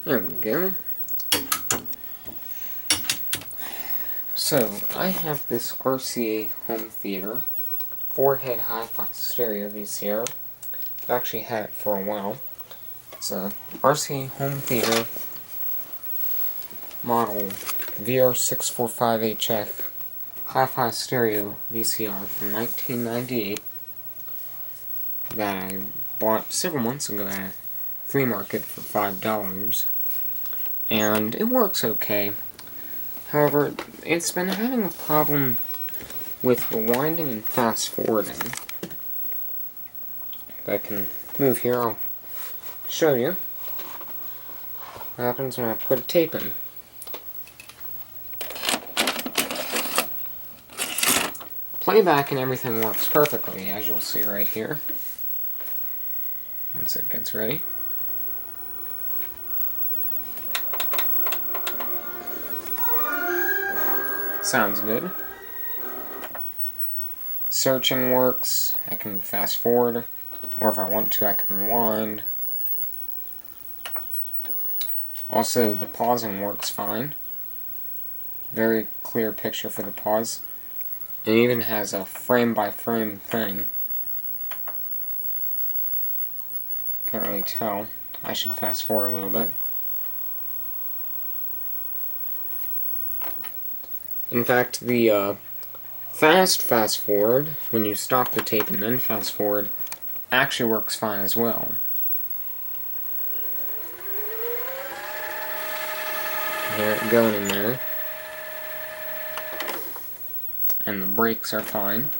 There we go. So, I have this RCA Home Theatre 4-head Hi-Fi Stereo VCR. I've actually had it for a while. It's a RCA Home Theatre model VR645HF Hi-Fi Stereo VCR from 1998 that I bought several months ago at a flea market for $5. And it works okay. However, it's been having a problem with rewinding and fast forwarding. If I can move here, I'll show you what happens when I put a tape in. Playback and everything works perfectly, as you'll see right here, once it gets ready. Sounds good. Searching works. I can fast forward, or if I want to, I can rewind. Also, the pausing works fine. Very clear picture for the pause. It even has a frame-by-frame thing. Can't really tell. I should fast forward a little bit. In fact, the fast forward, when you stop the tape and then fast forward, actually works fine as well. Hear it going in there. And the brakes are fine.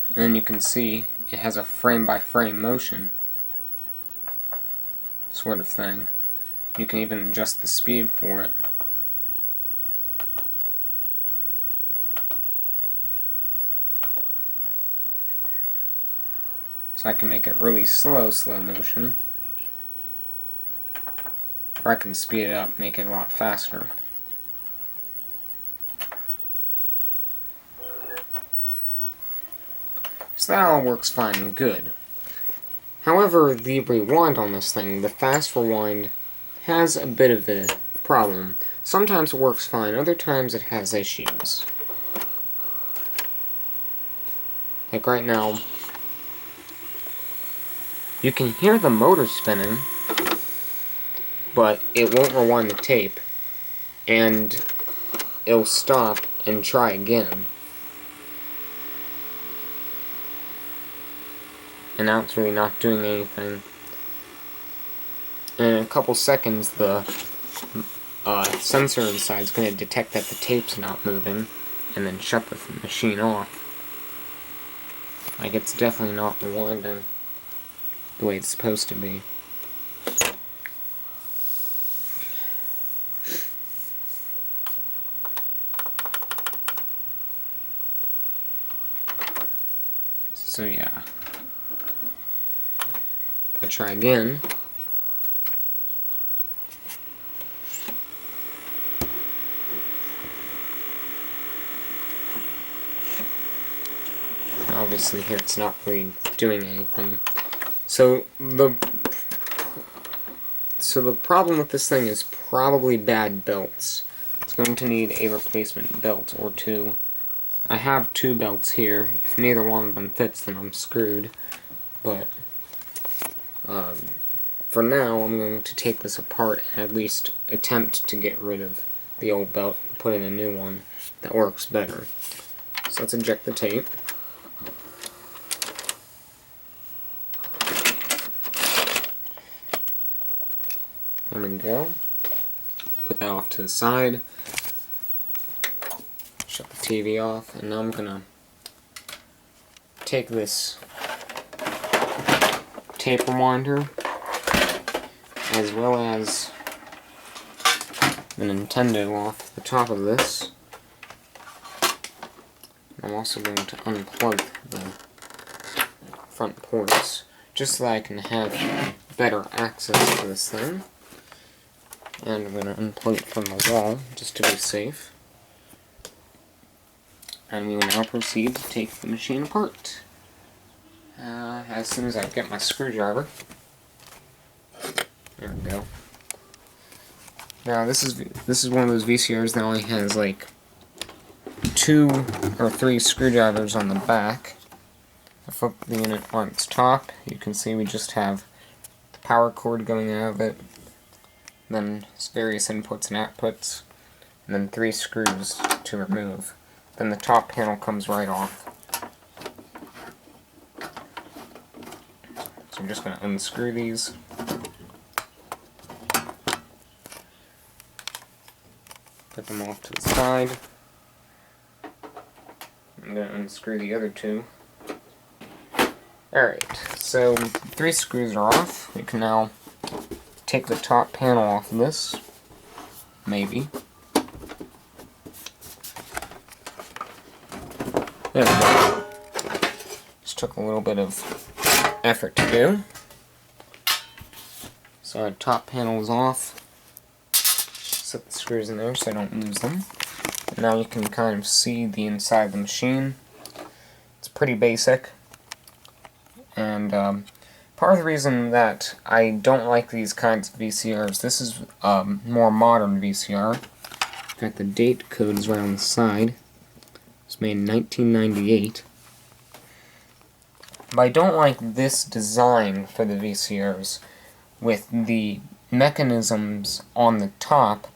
And then you can see it has a frame-by-frame motion sort of thing. You can even adjust the speed for it. So I can make it really slow motion. Or I can speed it up, make it a lot faster. So that all works fine and good. However, the rewind on this thing, the fast rewind, has a bit of a problem. Sometimes it works fine, other times it has issues. Like right now, you can hear the motor spinning, but it won't rewind the tape, and it'll stop and try again. And now it's really not doing anything. And in a couple seconds, the sensor inside is going to detect that the tape's not moving, and then shut the machine off. Like, it's definitely not rewinding the way it's supposed to be. So yeah. If I try again. Obviously here it's not really doing anything. So the problem with this thing is probably bad belts. It's going to need a replacement belt or two. I have two belts here. If neither one of them fits, then I'm screwed. But for now, I'm going to take this apart and at least attempt to get rid of the old belt and put in a new one that works better. So let's eject the tape. There we go. Put that off to the side. Shut the TV off, and now I'm gonna take this tape rewinder as well as the Nintendo off the top of this. I'm also going to unplug the front ports just so that I can have better access to this thing. And I'm going to unplug it from the wall, just to be safe. And we will now proceed to take the machine apart. as soon as I get my screwdriver. There we go. Now this is one of those VCRs that only has like 2 or 3 screwdrivers on the back. I flip the unit on its top. You can see we just have the power cord going out of it, then various inputs and outputs, and then 3 screws to remove. Then the top panel comes right off. So I'm just going to unscrew these. Put them off to the side. I'm going to unscrew the other 2. Alright, so 3 screws are off. We can now take the top panel off of this. Maybe. There we go. Just took a little bit of effort to do. So our top panel is off. Set the screws in there so I don't lose them. And now you can kind of see the inside of the machine. It's pretty basic. And part of the reason that I don't like these kinds of VCRs, this is a more modern VCR. In fact, the date code is right on the side. It was made in 1998. But I don't like this design for the VCRs with the mechanisms on the top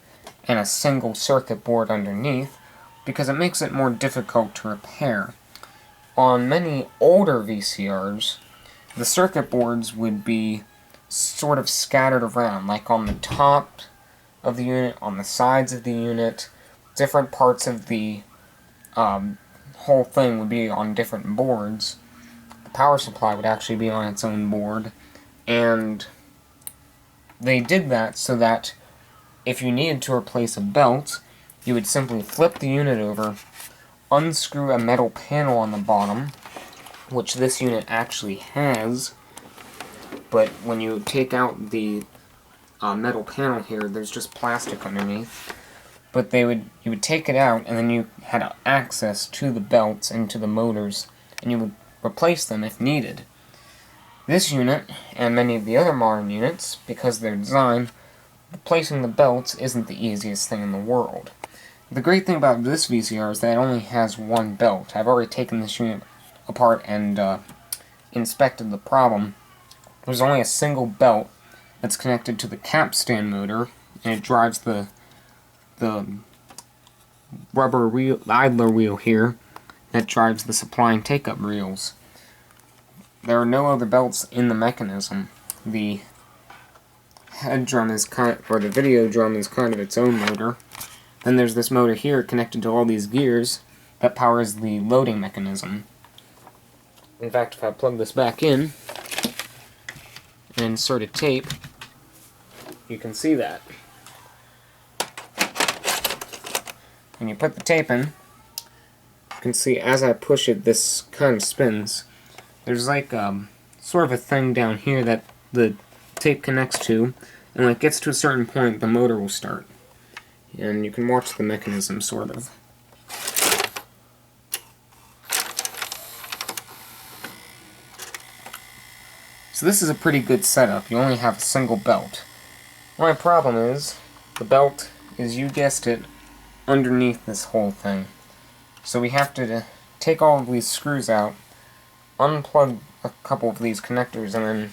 and a single circuit board underneath, because it makes it more difficult to repair. On many older VCRs, the circuit boards would be sort of scattered around, like on the top of the unit, on the sides of the unit. Different parts of the whole thing would be on different boards. The power supply would actually be on its own board, and they did that so that if you needed to replace a belt, you would simply flip the unit over, unscrew a metal panel on the bottom, which this unit actually has, but when you take out the metal panel here, there's just plastic underneath. But you would take it out, and then you had access to the belts and to the motors, and you would replace them if needed. This unit, and many of the other modern units, because of their design, replacing the belts isn't the easiest thing in the world. The great thing about this VCR is that it only has one belt. I've already taken this unit apart and inspected the problem. There's only a single belt that's connected to the capstan motor, and it drives the rubber wheel, idler wheel here, that drives the supply and take-up reels. There are no other belts in the mechanism. The head drum is or the video drum is kind of its own motor. Then there's this motor here connected to all these gears that powers the loading mechanism. In fact, if I plug this back in and insert a tape, you can see that. When you put the tape in, you can see as I push it, this kind of spins. There's like sort of a thing down here that the tape connects to, and when it gets to a certain point, the motor will start. And you can watch the mechanism, sort of. So this is a pretty good setup. You only have a single belt. My problem is, the belt is, you guessed it, underneath this whole thing. So we have to take all of these screws out, unplug a couple of these connectors, and then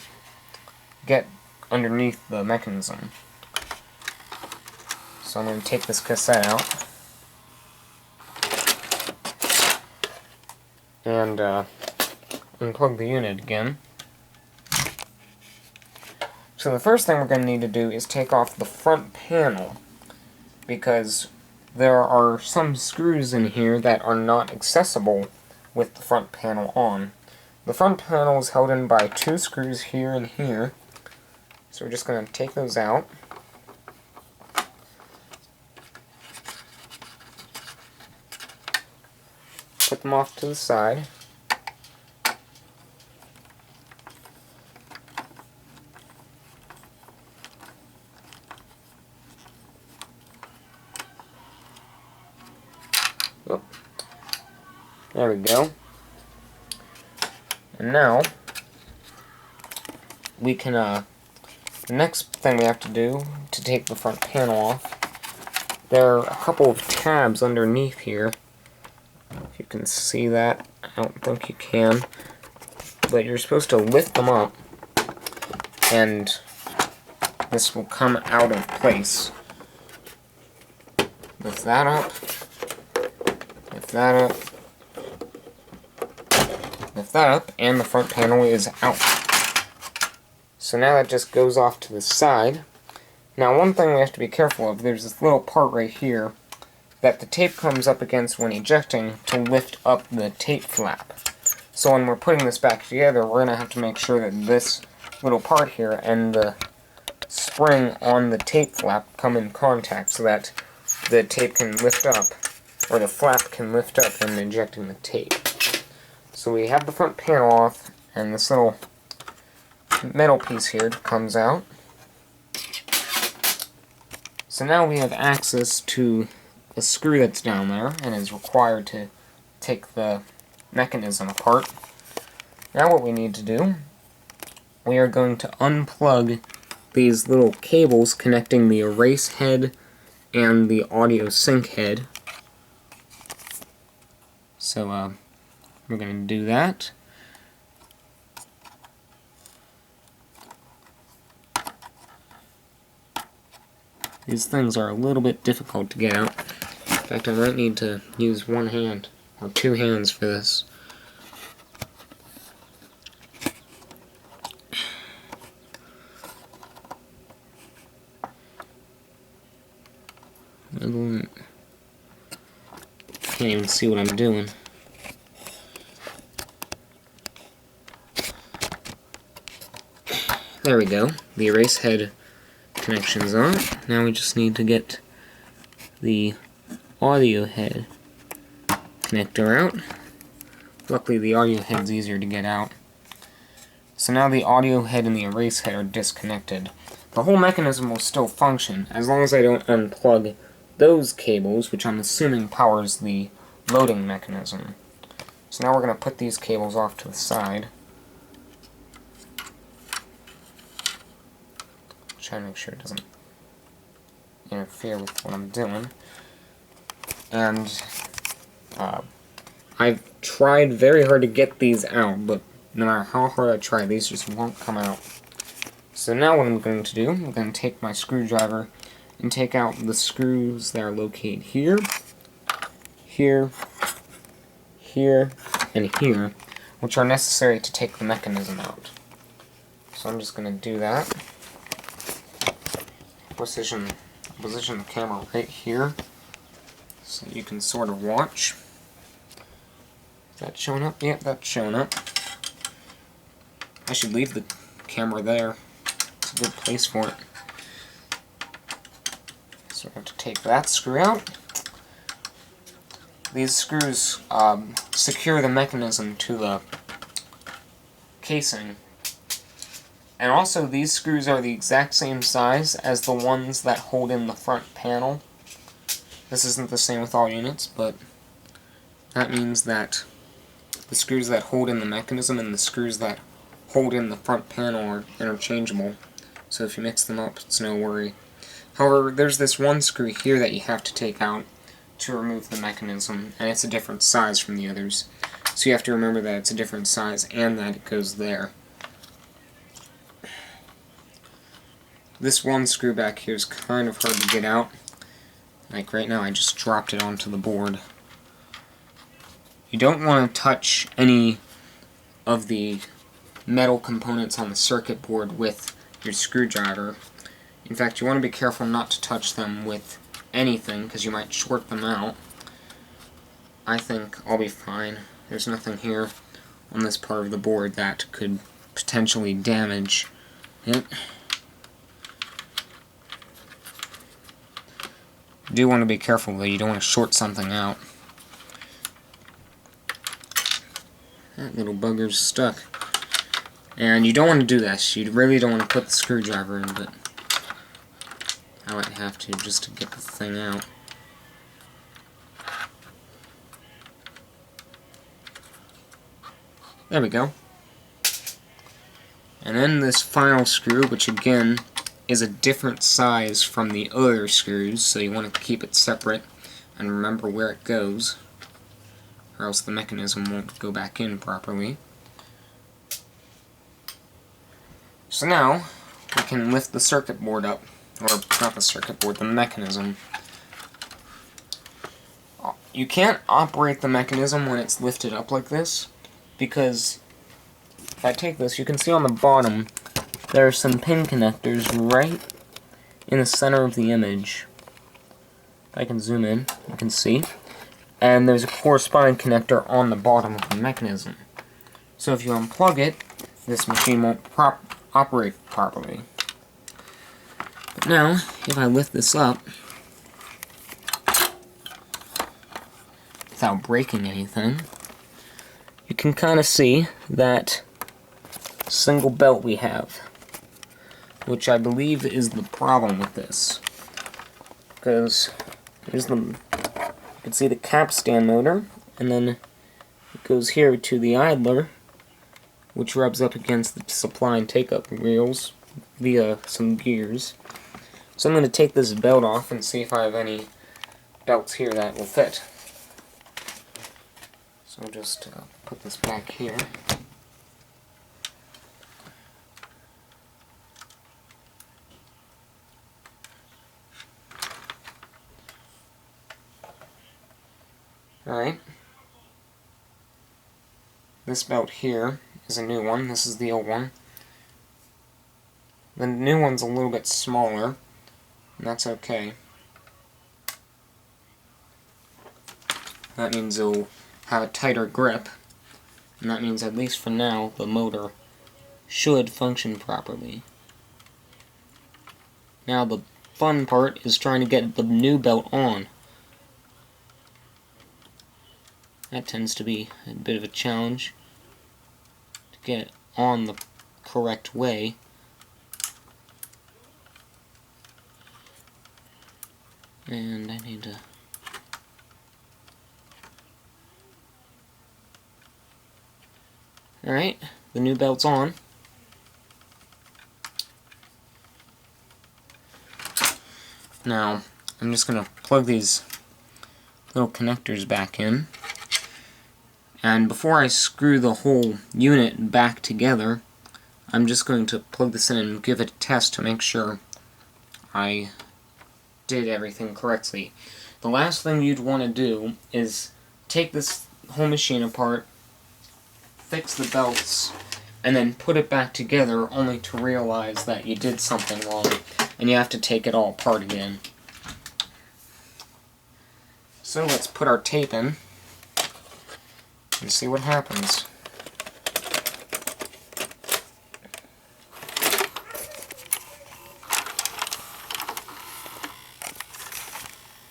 get underneath the mechanism. So I'm going to take this cassette out and unplug the unit again. So the first thing we're going to need to do is take off the front panel, because there are some screws in here that are not accessible with the front panel on. The front panel is held in by 2 screws here and here, so we're just going to take those out. Put them off to the side. Oh. There we go. And now, we can, the next thing we have to do to take the front panel off, there are a couple of tabs underneath here. If you can see that, I don't think you can. But you're supposed to lift them up, and this will come out of place. Lift that up, lift that up, lift that up, and the front panel is out. So now that just goes off to the side. Now one thing we have to be careful of, there's this little part right here that the tape comes up against when ejecting to lift up the tape flap. So when we're putting this back together, we're going to have to make sure that this little part here and the spring on the tape flap come in contact so that the tape can lift up, or the flap can lift up when ejecting the tape. So we have the front panel off, and this little metal piece here comes out. So now we have access to a screw that's down there and is required to take the mechanism apart. Now what we need to do, we are going to unplug these little cables connecting the erase head and the audio sync head. So we're going to do that. These things are a little bit difficult to get out. In fact, I might need to use one hand or two hands for this. Can't even see what I'm doing. There we go. The erase head connection's on. Now we just need to get the audio head connector out. Luckily the audio head's easier to get out. So now the audio head and the erase head are disconnected. The whole mechanism will still function as long as I don't unplug those cables, which I'm assuming powers the loading mechanism. So now we're going to put these cables off to the side. Try to make sure it doesn't interfere with what I'm doing. And I've tried very hard to get these out, but no matter how hard I try, these just won't come out. So now what I'm going to do, I'm going to take my screwdriver and take out the screws that are located here, here, here, and here, which are necessary to take the mechanism out. So I'm just going to do that. Position the camera right here so you can sort of watch. Is that showing up? Yep, that's showing up. I should leave the camera there. It's a good place for it. So I have to take that screw out. These screws secure the mechanism to the casing. And also, these screws are the exact same size as the ones that hold in the front panel. This isn't the same with all units, but that means that the screws that hold in the mechanism and the screws that hold in the front panel are interchangeable. So if you mix them up, it's no worry. However, there's this one screw here that you have to take out to remove the mechanism, and it's a different size from the others. So you have to remember that it's a different size and that it goes there. This one screw back here is kind of hard to get out. Like right now, I just dropped it onto the board. You don't want to touch any of the metal components on the circuit board with your screwdriver. In fact, you want to be careful not to touch them with anything, because you might short them out. I think I'll be fine. There's nothing here on this part of the board that could potentially damage it. You do want to be careful though, you don't want to short something out. That little bugger's stuck. And you don't want to do this. You really don't want to put the screwdriver in, but I might have to just to get the thing out. There we go. And then this final screw, which again is a different size from the other screws, so you want to keep it separate and remember where it goes, or else the mechanism won't go back in properly. So now, we can lift the circuit board up, or not the circuit board, the mechanism. You can't operate the mechanism when it's lifted up like this, because if I take this, you can see on the bottom there are some pin connectors right in the center of the image. If I can zoom in, you can see. And there's a corresponding connector on the bottom of the mechanism. So if you unplug it, this machine won't operate properly. But now, if I lift this up, without breaking anything, you can kind of see that single belt we have, which I believe is the problem with this. Because here's you can see the capstan motor, and then it goes here to the idler, which rubs up against the supply and take-up rails via some gears. So I'm going to take this belt off and see if I have any belts here that will fit. So I'll just put this back here. Alright. This belt here is a new one. This is the old one. The new one's a little bit smaller, and that's okay. That means it'll have a tighter grip, and that means at least for now the motor should function properly. Now the fun part is trying to get the new belt on. That tends to be a bit of a challenge to get it on the correct way. And I need to... Alright, the new belt's on. Now, I'm just going to plug these little connectors back in. And before I screw the whole unit back together, I'm just going to plug this in and give it a test to make sure I did everything correctly. The last thing you'd want to do is take this whole machine apart, fix the belts, and then put it back together only to realize that you did something wrong and you have to take it all apart again. So let's put our tape in and see what happens.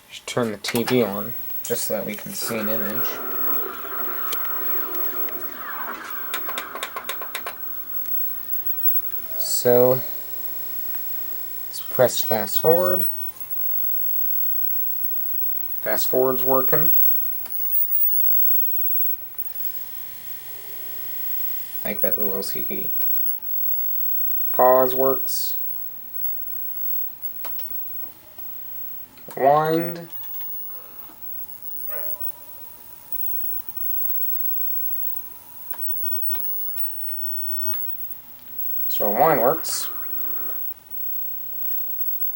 Just turn the TV on just so that we can see an image. So let's press fast forward. Fast forward's working. Like that little LCD. Pause works. Rewind. So rewind works.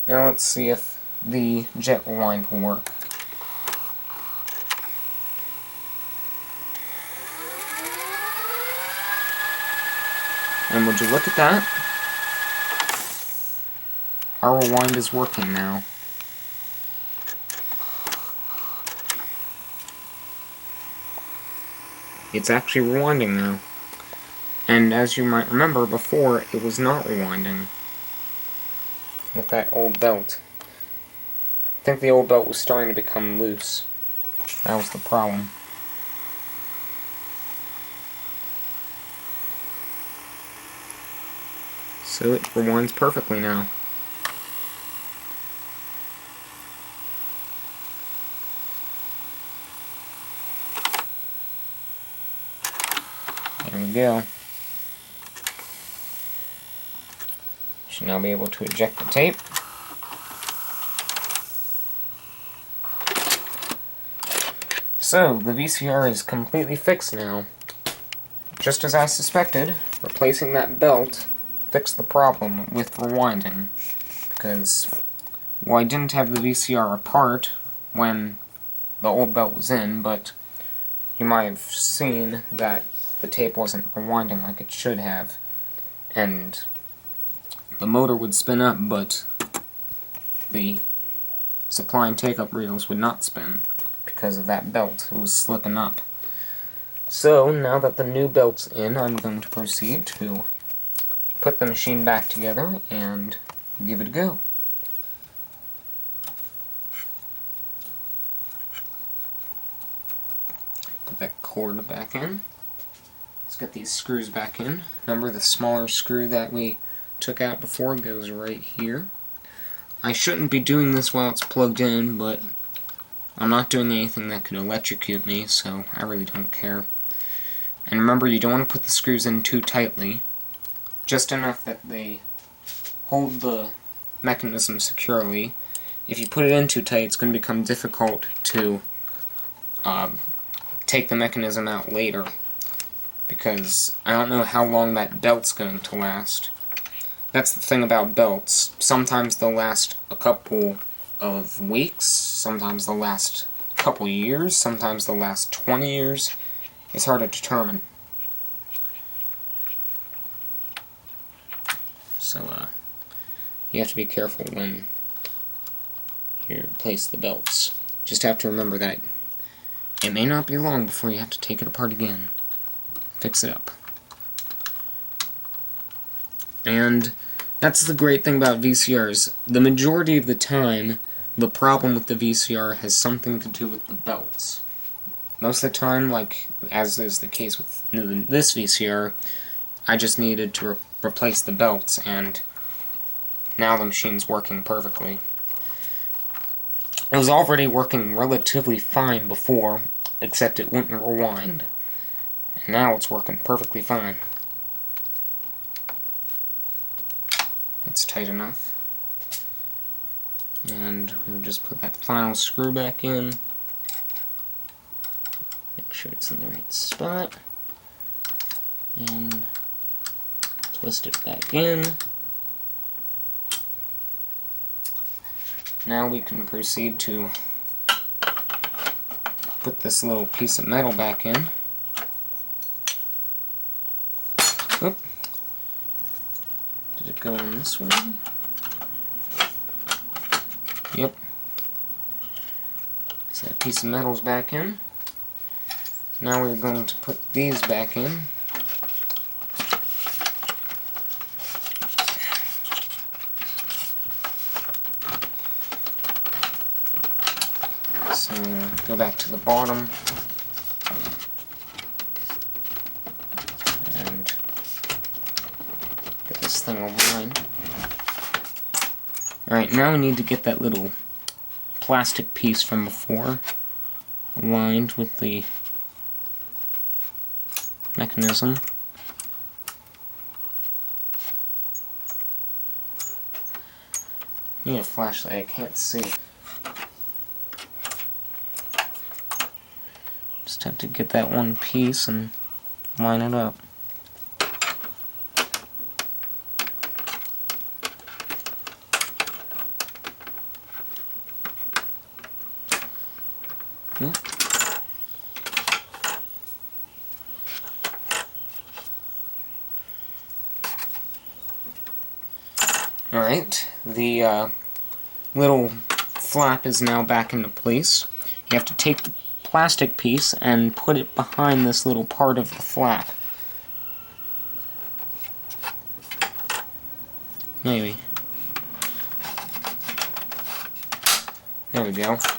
Now let's see if the jet rewind will work. And would you look at that? Our rewind is working now. It's actually rewinding now. And as you might remember, before it was not rewinding with that old belt. I think the old belt was starting to become loose. That was the problem. So it rewinds perfectly now. There we go. Should now be able to eject the tape. So, the VCR is completely fixed now. Just as I suspected, replacing that belt fixed the problem with rewinding. Because, well, I didn't have the VCR apart when the old belt was in, but you might have seen that the tape wasn't rewinding like it should have. And the motor would spin up, but the supply and take-up reels would not spin because of that belt. It was slipping up. So, now that the new belt's in, I'm going to proceed to put the machine back together and give it a go. Put that cord back in. Let's get these screws back in. Remember, the smaller screw that we took out before goes right here. I shouldn't be doing this while it's plugged in, but I'm not doing anything that could electrocute me, so I really don't care. And remember, you don't want to put the screws in too tightly, just enough that they hold the mechanism securely. If you put it in too tight, it's going to become difficult to take the mechanism out later, because I don't know how long that belt's going to last. That's the thing about belts. Sometimes they'll last a couple of weeks, sometimes they'll last a couple years, sometimes they'll last 20 years. It's hard to determine. So, you have to be careful when you replace the belts. Just have to remember that it may not be long before you have to take it apart again. Fix it up. And that's the great thing about VCRs. The majority of the time, the problem with the VCR has something to do with the belts. Most of the time, like as is the case with this VCR, I just needed to replace the belts, and now the machine's working perfectly. It was already working relatively fine before, except it wouldn't rewind. And now it's working perfectly fine. It's tight enough. And we'll just put that final screw back in. Make sure it's in the right spot. And twist it back in. Now we can proceed to put this little piece of metal back in. Oop. Did it go in this one? Yep. So that piece of metal's back in. Now we're going to put these back in. So go back to the bottom and get this thing aligned. Alright, now we need to get that little plastic piece from before aligned with the mechanism. Need a flashlight, I can't see. Just have to get that one piece and line it up. Yep. Alright, the little flap is now back into place. You have to take the plastic piece and put it behind this little part of the flap. Maybe. There we go. For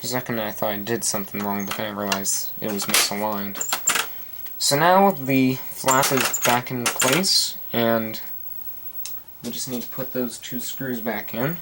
a second I thought I did something wrong, but then I realized it was misaligned. So now the flap is back in place, and we just need to put those two screws back in.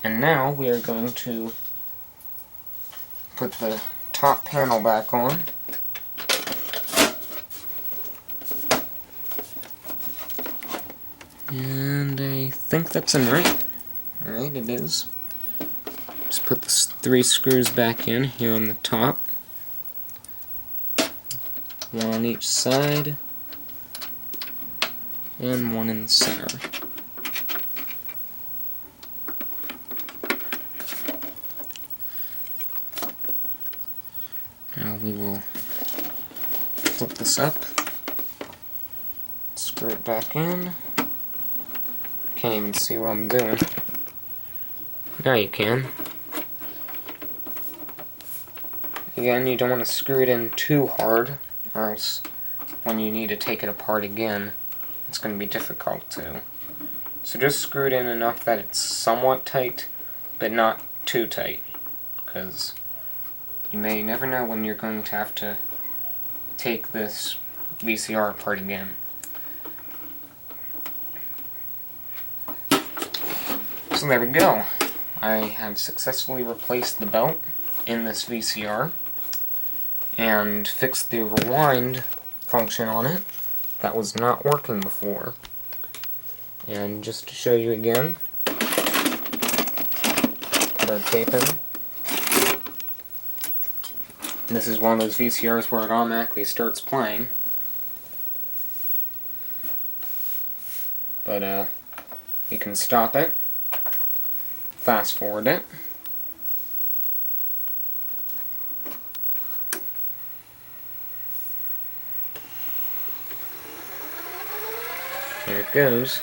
And now we are going to put the top panel back on. And I think that's in right. Alright, it is. Just put the 3 screws back in here on the top. One on each side. And one in the center. Now we will flip this up. Screw it back in. Can't even see what I'm doing. Now you can. Again, you don't want to screw it in too hard, or else when you need to take it apart again, it's going to be difficult to. So just screw it in enough that it's somewhat tight, but not too tight, because you may never know when you're going to have to take this VCR apart again. So there we go. I have successfully replaced the belt in this VCR and fixed the rewind function on it that was not working before. And just to show you again, put our tape in. And this is one of those VCRs where it automatically starts playing. But you can stop it, fast forward it, there it goes.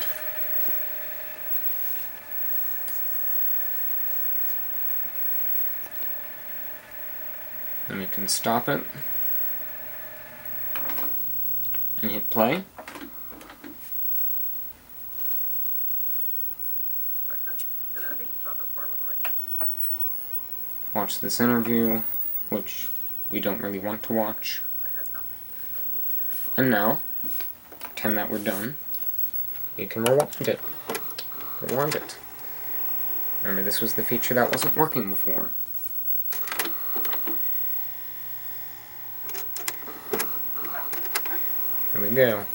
And we can stop it and hit play. Watch this interview, which we don't really want to watch. And now, pretend that we're done. You can rewind it. Rewind it. Remember, this was the feature that wasn't working before. Here we go.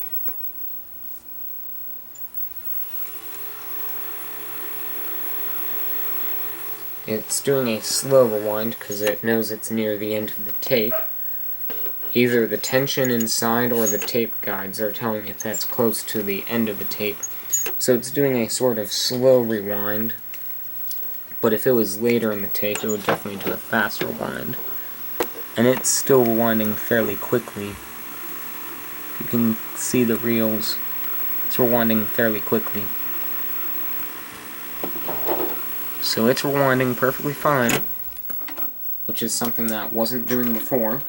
It's doing a slow rewind because it knows it's near the end of the tape. Either the tension inside or the tape guides are telling it that's close to the end of the tape. So it's doing a sort of slow rewind, but if it was later in the tape, it would definitely do a fast rewind. And it's still rewinding fairly quickly. You can see the reels. It's rewinding fairly quickly. So it's rewinding perfectly fine, which is something that wasn't doing before.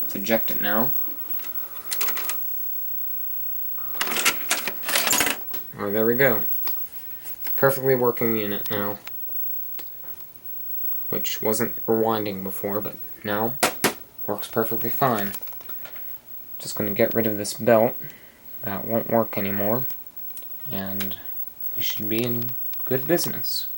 Let's eject it now. Oh, there we go. Perfectly working unit now. Which wasn't rewinding before, but now works perfectly fine. Just going to get rid of this belt. That won't work anymore. And we should be in good business.